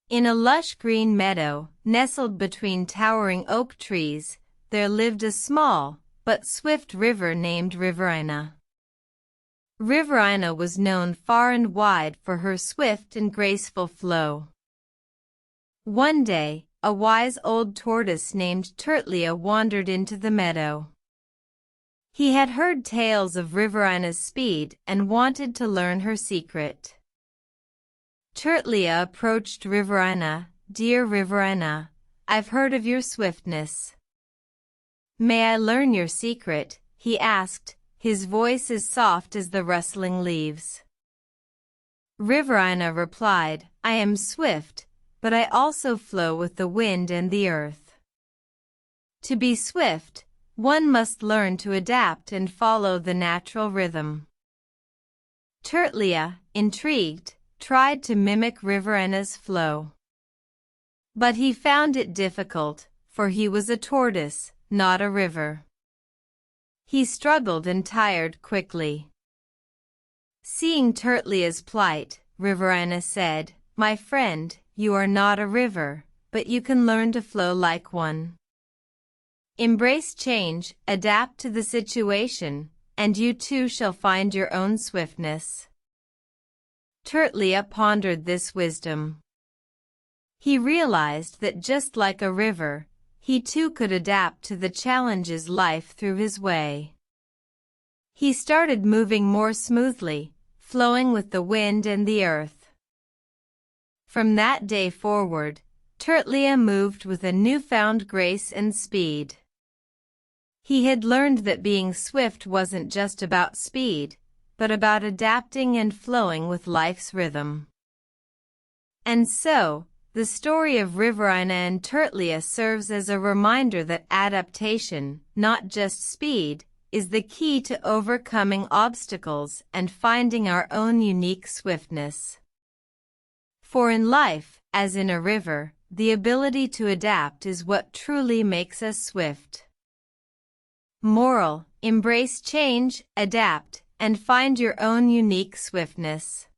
In a lush green meadow, nestled between towering oak trees, there lived a small, but swift river named Riverina. Riverina was known far and wide for her swift and graceful flow. One day, a wise old tortoise named Turtleia wandered into the meadow. He had heard tales of Riverina's speed and wanted to learn her secret. Turtleia approached Riverina. "Dear Riverina, I've heard of your swiftness. May I learn your secret?" he asked, his voice as soft as the rustling leaves. Riverina replied, "I am swift, but I also flow with the wind and the earth. To be swift, one must learn to adapt and follow the natural rhythm." Turtleia, intrigued, tried to mimic Riverina's flow. But he found it difficult, for he was a tortoise, not a river. He struggled and tired quickly. Seeing Turtleia's plight, Riverina said, "My friend, you are not a river, but you can learn to flow like one. Embrace change, adapt to the situation, and you too shall find your own swiftness." Turtleia pondered this wisdom. He realized that just like a river, he too could adapt to the challenges life threw his way. He started moving more smoothly, flowing with the wind and the earth. From that day forward, Turtleia moved with a newfound grace and speed. He had learned that being swift wasn't just about speed, but about adapting and flowing with life's rhythm. And so, the story of Riverina and Turtleia serves as a reminder that adaptation, not just speed, is the key to overcoming obstacles and finding our own unique swiftness. For in life, as in a river, the ability to adapt is what truly makes us swift. Moral: embrace change, adapt, and find your own unique swiftness.